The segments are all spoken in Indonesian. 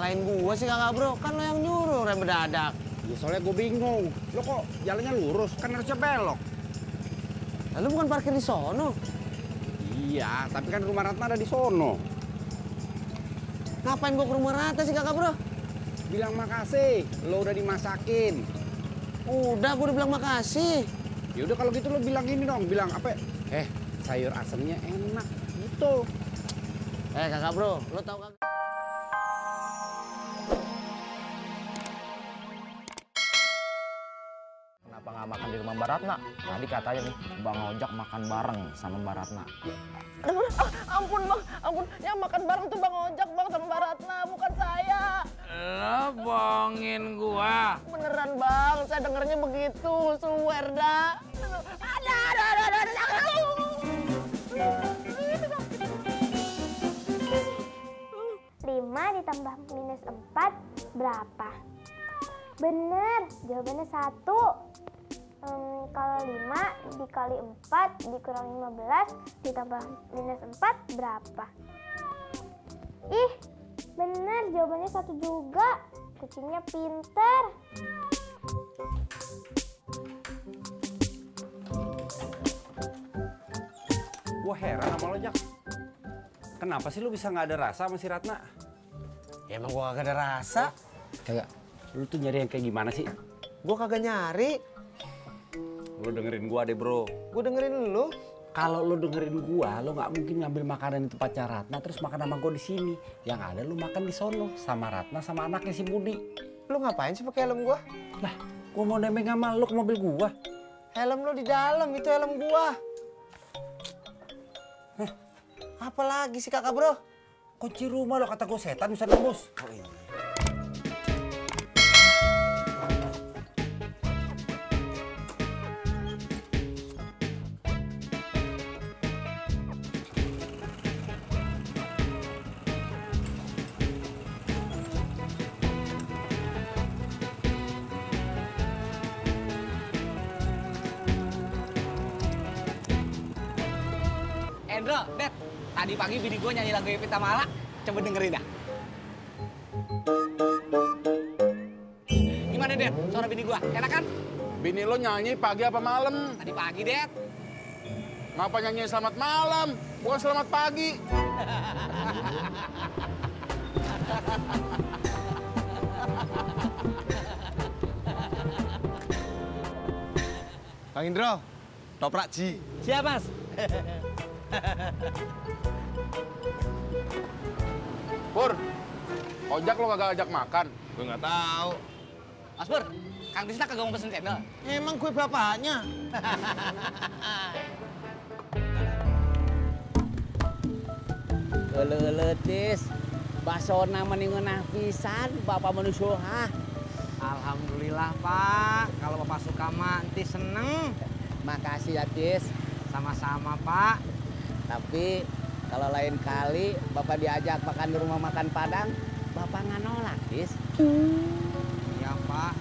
nyalain gua sih kakak bro? Kan lo yang nyuruh rem mendadak. Ya soalnya gue bingung. Lo kok jalannya lurus? Kan harusnya belok. Lalu bukan parkir di sono? Iya, tapi kan rumah Ratna ada di sono. Ngapain gua ke rumah Rata sih kakak bro? Bilang makasih, lo udah dimasakin. Udah, gua udah bilang makasih. Ya udah kalau gitu lo bilang ini dong, bilang apa? Sayur asemnya enak gitu. Kakak bro, lo tau kagak? Kenapa nggak makan di rumah Mbak Ratna? Tadi katanya nih, Bang Ojak makan bareng sama Mbak Ratna. Ampun bang, ampun. Yang makan bareng tuh Bang Ojak bang sama Mbak Ratna, bukan saya. Lo bohongin gua. Beneran bang, saya dengernya begitu, swear dah. Ada. 5 ditambah minus 4 berapa? Bener, jawabannya 1. Kalau 5 dikali 4 dikurangi 15 ditambah minus 4 berapa? Ih, bener, jawabannya 1 juga. Kucingnya pinter. Gua heran sama lo, Jak. Kenapa sih lu bisa nggak ada rasa sama si Ratna? Ya emang gua kagak ada rasa. Kayak, lu tuh nyari yang kayak gimana sih? Gua kagak nyari. Lu dengerin gua deh, bro. Gua dengerin lu. Kalau lu dengerin gua, lu nggak mungkin ngambil makanan di tempatnya Ratna terus makan sama gua di sini. Yang ada lu makan di sono sama Ratna sama anaknya si Budi. Lu ngapain sih pakai helm gua? Lah, gua mau nebeng sama lu ke mobil gua. Helm lu di dalam, itu helm gua. Apa lagi sih kakak bro? Kunci rumah lo kata gua setan bisa nembus. Oh iya. Endro, Det, tadi pagi bini gue nyanyi lagu Evita Mala. Coba dengerin dah. Gimana, Det? Suara bini gue, enak kan? Bini lo nyanyi pagi apa malam? Tadi pagi, Det. Ngapa nyanyi selamat malam? Bukan selamat pagi. Bang Indro, toprak Ji. Siap, Mas. Pur, ojak lo kagak ajak makan? Gue nggak tahu. Mas Pur, Kang Tisna kagak mau pesen cendol? Emang gue bapaknya. Tis, basona meningunah pisan, Bapak manusia. Alhamdulillah, Pak. Kalau Bapak suka mah, Tis seneng. Makasih ya, Tis. Sama-sama, Pak. Tapi kalau lain kali Bapak diajak makan di rumah makan Padang, Bapak nggak nolak, Tis. Iya, Pak.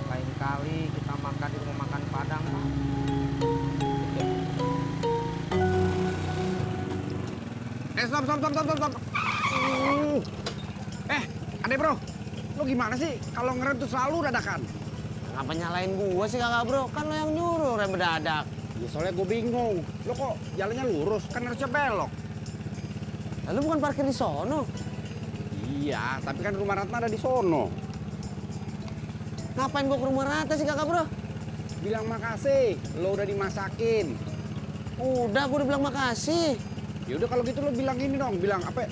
Lain kali kita makan di rumah makan Padang, Pak. Stop. Ade bro, lo gimana sih kalau ngerem tuh selalu dadakan? Ngapa nyalain gua sih kakak bro? Kan lo yang nyuruh rem mendadak. Ya soalnya gue bingung. Lo kok jalannya lurus? Kan harusnya belok. Lalu bukan parkir di sono? Iya, tapi kan rumah Ratna ada di sono. Ngapain gua ke rumah Rata sih kakak bro? Bilang makasih, lo udah dimasakin. Udah, gua udah bilang makasih. Ya udah kalau gitu lo bilang ini dong, bilang apa?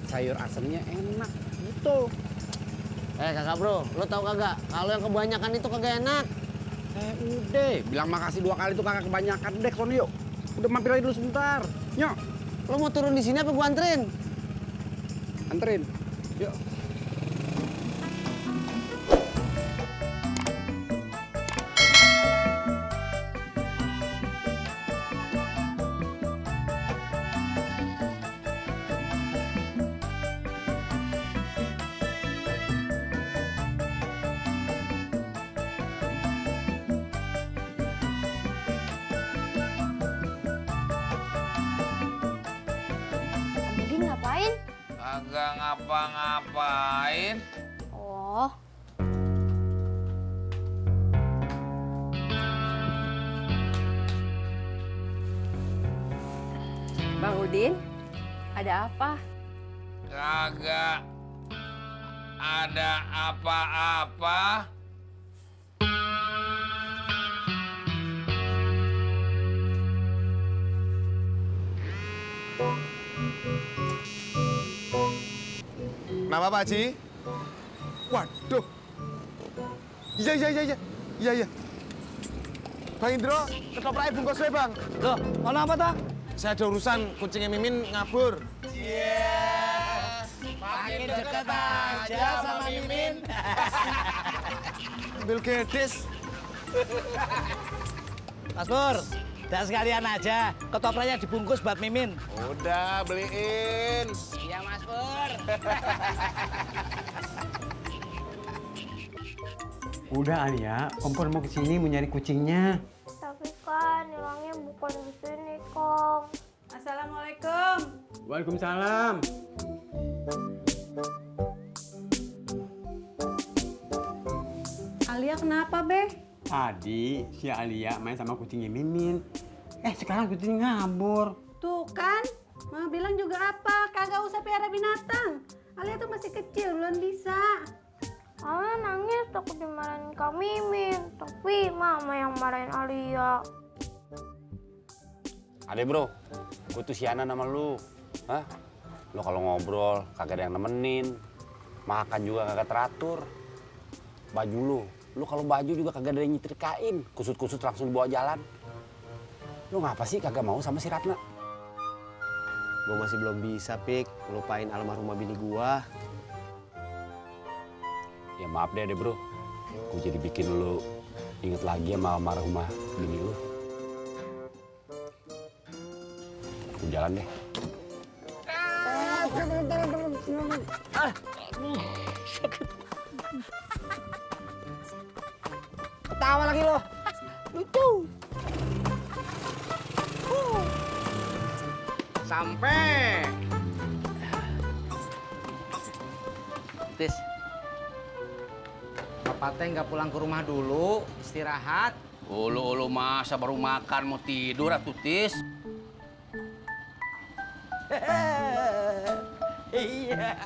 Sayur asemnya enak gitu. Kakak bro, lo tau kagak? Kalau yang kebanyakan itu kagak enak. Udah, bilang makasih 2 kali tuh kagak kebanyakan deh, sono yuk. Udah mampir aja dulu sebentar. Nyok. Lo mau turun di sini apa gua anterin? Anterin. Yuk. Budi ngapain? Kagak ngapa-ngapain. Oh. Bang Udin, ada apa? Kagak ada apa-apa. Kenapa Pak Haji? Waduh. Iya. Bang Indro, ketopraknya bungkusnya Bang. Loh, mana apa toh? Saya ada urusan, kucingnya Mimin ngabur. Makin deket aja sama Mimin. Ambil gedis. Mas Pur, dan sekalian aja, ketopraknya dibungkus buat Mimin. Udah, beliin. Iya Mas Pur. Udah Alia, Kompor mau kesini mau nyari kucingnya. Tapi kan hilangnya bukan di sini, Kong. Assalamualaikum. Waalaikumsalam. Alia kenapa, Be? Tadi si Alia main sama kucingnya Mimin. Sekarang kucingnya ngabur. Tuh kan, Mama bilang juga apa? Kagak usah piara binatang. Alia tuh masih kecil, belum bisa. Alia nangis takut dimarahin Kak Mimin. Tapi Mama yang marahin Alia. Ade bro, gue tuh sianan sama lu. Hah? Lu kalau ngobrol kagak ada yang nemenin. Makan juga kagak teratur. Baju lu kalau baju juga kagak ada yang nyetrikain. Kusut-kusut langsung dibawa jalan. Lu ngapa sih kagak mau sama si Ratna? Gue masih belum bisa, Pik, lupain almarhumah bini gua. Ya maaf deh bro, gue jadi bikin lu inget lagi sama almarhumah bini lu. Gue jalan deh. Ketawa lagi lo. Lucu. Sampai. Tis. Bapak teh nggak pulang ke rumah dulu, istirahat. Ulu masa baru makan mau tidur atuh Tis. Iya.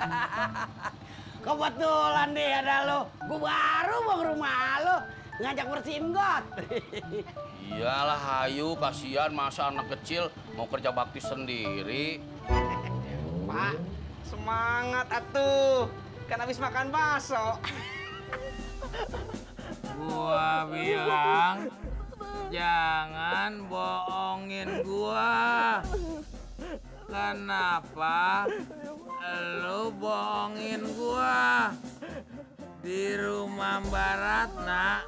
Kebetulan deh ada lo. Gue baru mau ke rumah lo ngajak bersihin got. Iyalah hayu, kasihan masa anak kecil mau kerja bakti sendiri. Pak, semangat atuh. Kan habis makan bakso. Gua bilang jangan bohongin gua. Kenapa lu bohongin gua? Di rumah Mbak Ratna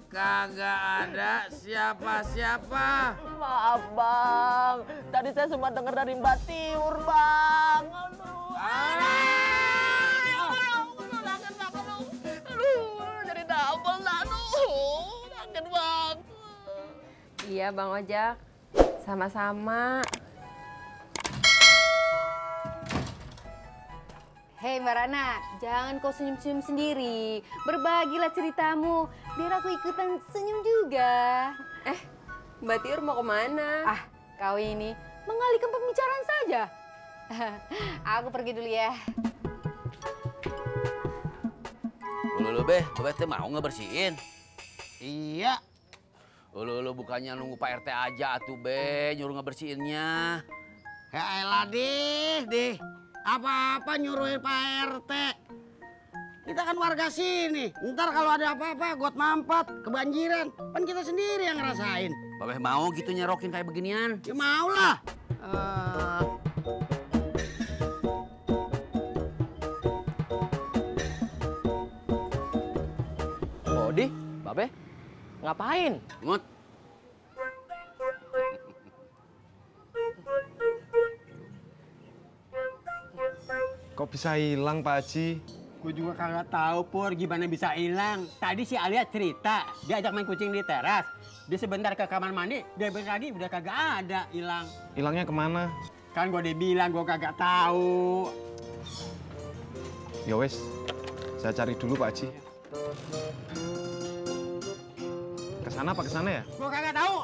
kagak ada siapa-siapa. Maaf, Bang. Tadi saya cuma dengar dari Mbak Tiur, Bang. Aduh, jadi double dah, kaget banget. Iya, Bang Ojak. Sama-sama. Hei Mbak Rana, jangan kau senyum-senyum sendiri. Berbagilah ceritamu, biar aku ikutan senyum juga. Mbak Tiur mau kemana? Ah, kau ini mengalihkan pembicaraan saja. Aku pergi dulu ya. Ulu Be teh mau ngebersihin? Iya. Ulu bukannya nunggu Pak RT aja atuh Be, nyuruh ngebersihinnya. Ya elah deh. Apa-apa nyuruhin Pak RT. Kita kan warga sini. Ntar kalau ada apa-apa, got mampet, kebanjiran. Kan kita sendiri yang ngerasain. Babeh mau gitu nyerokin kayak beginian? Ya mau lah. Odi, Babe, ngapain? Mut. Kok bisa hilang Pak Haji? Gue juga kagak tahu Pur gimana bisa hilang. Tadi si Alia cerita dia ajak main kucing di teras. Dia sebentar ke kamar mandi, dia balik lagi udah kagak ada hilang. Hilangnya kemana? Kan gue udah bilang gue kagak tahu. Ya wes, saya cari dulu Pak Haji. Kesana apa kesana ya? Gua kagak tahu.